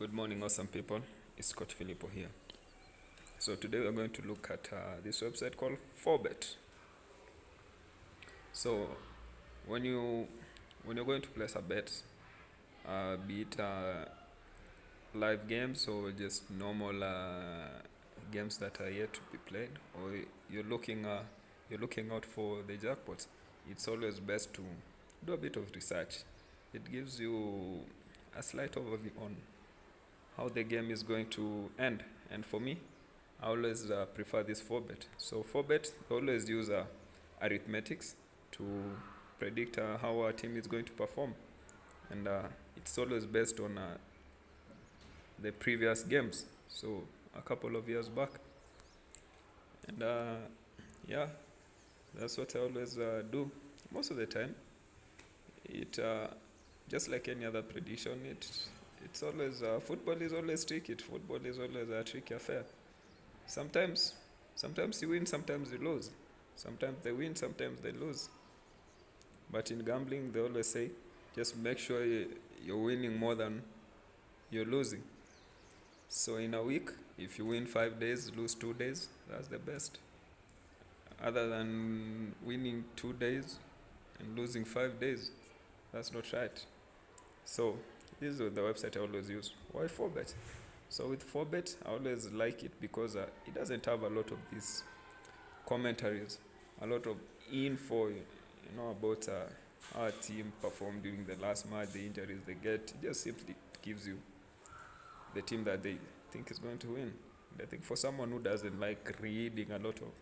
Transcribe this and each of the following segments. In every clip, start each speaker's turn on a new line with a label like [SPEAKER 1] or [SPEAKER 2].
[SPEAKER 1] Good morning, awesome people. It's Coach Filippo here. So today we're going to look at this website called Forebet. So when you're going to place a bet, be it live games or just normal games that are yet to be played, or you're looking out for the jackpots, it's always best to do a bit of research. It gives you a slight overview on how the game is going to end. And for me, I always prefer this Forebet. So Forebet, they always use arithmetics to predict how our team is going to perform. And it's always based on the previous games. So a couple of years back. And yeah, that's what I always do. Most of the time, it just like any other prediction, it's always football is always tricky. Football is always a tricky affair. Sometimes you win, sometimes you lose. Sometimes they win, sometimes they lose. But in gambling, they always say, just make sure you're winning more than you're losing. So in a week, if you win 5 days, lose 2 days, that's the best. Other than winning 2 days and losing 5 days, that's not right. So this is the website I always use. Why Forebet? So with Forebet, I always like it because it doesn't have a lot of these commentaries, a lot of info, about how a team performed during the last match, the injuries they get. It just simply gives you the team that they think is going to win. And I think for someone who doesn't like reading a lot of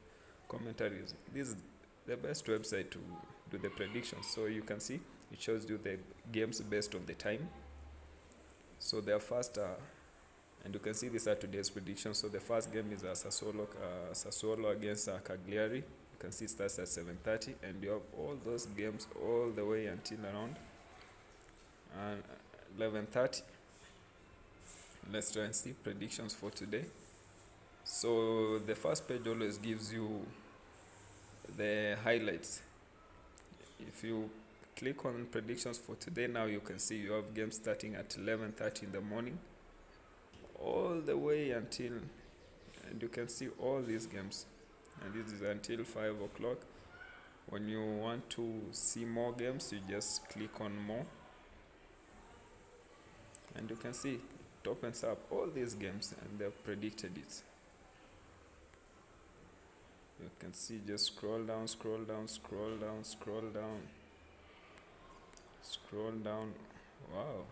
[SPEAKER 1] commentaries, this is the best website to do the predictions. So you can see it shows you the games based on the time. So they are faster, and you can see these are today's predictions. So the first game is Sassuolo against Cagliari. You can see it starts at 7:30, and you have all those games all the way until around 11:30. Let's try and see predictions for today. So the first page always gives you the highlights. If you click on predictions for today, now you can see you have games starting at 11:30 in the morning all the way until, and you can see all these games, and this is until 5 o'clock. When you want to see more games, you just click on more, and you can see it opens up all these games, and they've predicted it. You can see, just scroll down, wow.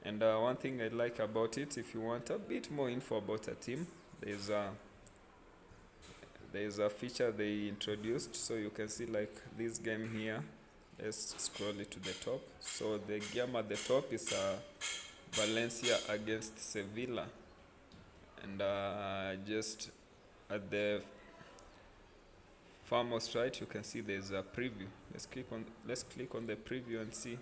[SPEAKER 1] And one thing I like about it, if you want a bit more info about a team, there's a feature they introduced. So you can see like this game here. Let's scroll it to the top. So the game at the top is Valencia against Sevilla, and just at the far most right, you can see there's a preview. Let's click on the preview and see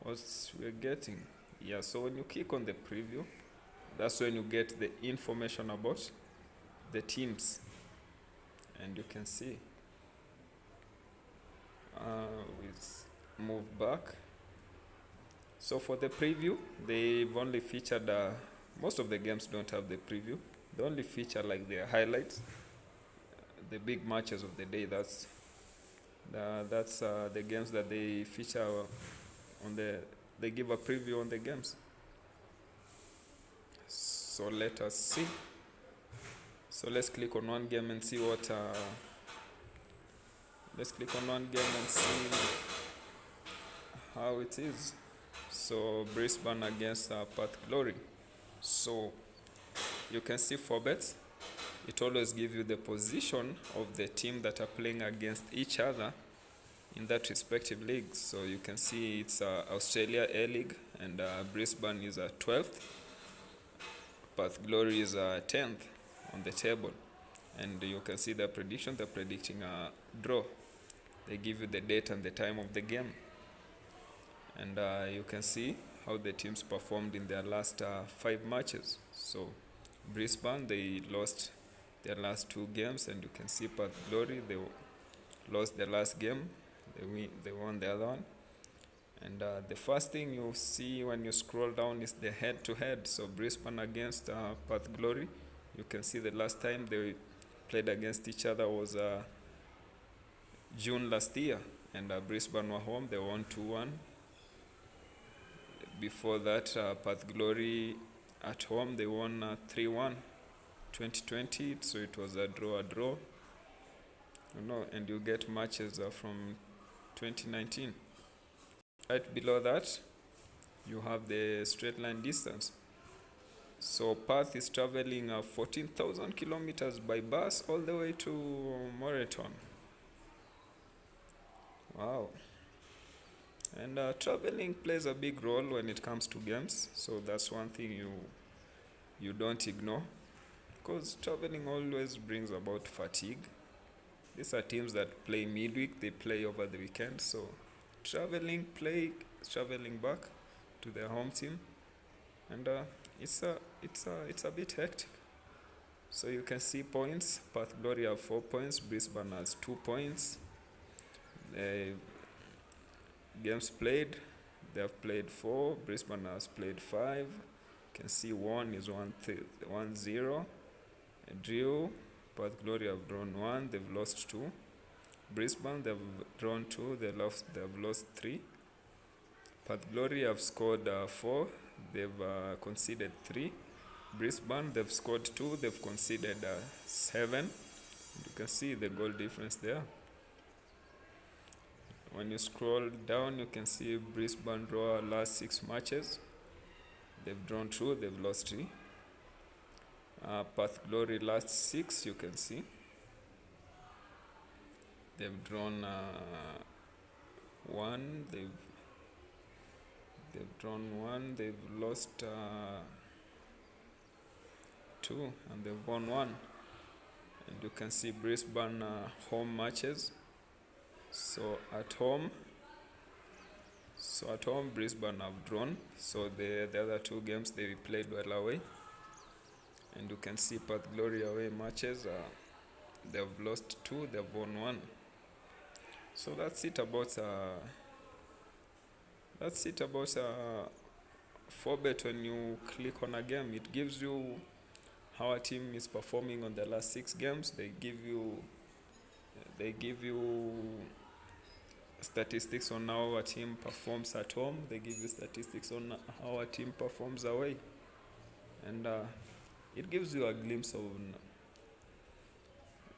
[SPEAKER 1] what we're getting. Yeah, so when you click on the preview, that's when you get the information about the teams, and you can see we move back. So for the preview, they've only featured most of the games don't have the preview. They only feature like their highlights, the big matches of the day. That's the games that they feature they give a preview on the games. So let us see. So let's click on one game and see what let's click on one game and see how it is. So Brisbane against Perth Glory. So you can see Forebet, it always gives you the position of the team that are playing against each other in that respective league. So you can see it's Australia A-League, and Brisbane is 12th. Perth Glory is 10th on the table. And you can see the prediction. They're predicting a draw. They give you the date and the time of the game. And you can see how the teams performed in their last 5 matches. So Brisbane, they lost their last 2 games, and you can see Perth Glory, they lost their last game. They won the other one. And the first thing you see when you scroll down is the head-to-head. So Brisbane against Perth Glory. You can see the last time they played against each other was June last year, and Brisbane were home. They won 2-1. Before that, Perth Glory at home, they won 3-1. 2020, so it was a draw. And you get matches from 2019. Right below that, you have the straight line distance. So Perth is traveling 14,000 kilometers by bus all the way to Moreton. Wow. And traveling plays a big role when it comes to games, so that's one thing you don't ignore, because traveling always brings about fatigue. These are teams that play midweek, they play over the weekend, so traveling back to their home team, and it's a bit hectic. So you can see points. Perth Glory have 4 points, Brisbane has 2 points. Games played, they have played 4, Brisbane has played 5. You can see one is 1-0. Drew, Perth Glory have drawn 1, they've lost 2. Brisbane, they've drawn 2, they've lost 3. Perth Glory have scored 4, they've conceded 3. Brisbane, they've scored 2, they've conceded 7. You can see the goal difference there. When you scroll down, you can see Brisbane draw last 6 matches. They've drawn 2, they've lost 3. Perth Glory last 6, you can see. They've drawn 1, they've drawn 1, they've lost 2, and they've won 1. And you can see Brisbane home matches. So at home, Brisbane have drawn. So the other 2 games they played well away. And you can see Perth Glory away matches. They've lost 2, they've won 1. So that's it about Forebet. When you click on a game, it gives you how a team is performing on the last 6 games. They give you statistics on how a team performs at home. They give you statistics on how a team performs away, and it gives you a glimpse of.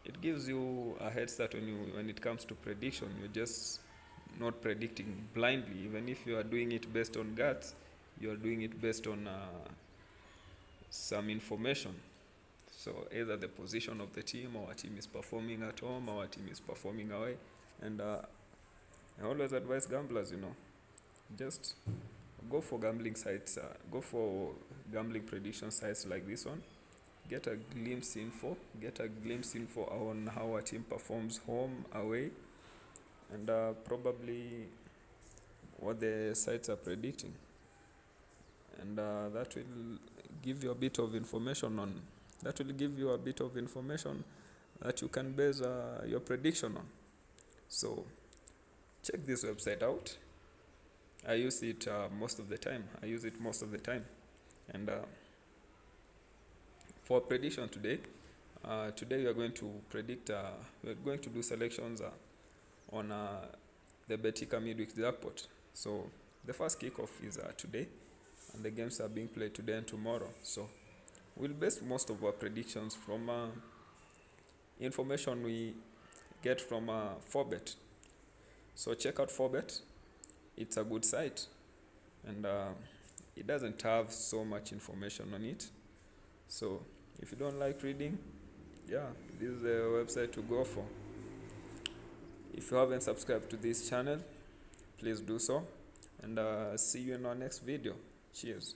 [SPEAKER 1] It gives you a head start when it comes to prediction. You're just not predicting blindly. Even if you are doing it based on guts, you are doing it based on some information. So either the position of the team, or a team is performing at home, or a team is performing away. And I always advise gamblers, just go for gambling sites, go for gambling prediction sites like this one. Get a glimpse info on how a team performs home, away, and probably what the sites are predicting. And that will give you a bit of information that you can base your prediction on. So check this website out. I use it most of the time. And for prediction today we are going to predict. We are going to do selections on the Betika midweek jackpot. So the first kickoff is today, and the games are being played today and tomorrow. So we'll base most of our predictions from information we get from Forebet. So check out Forebet. It's a good site, and it doesn't have so much information on it. So if you don't like reading, this is the website to go for. If you haven't subscribed to this channel, please do so, and see you in our next video. Cheers.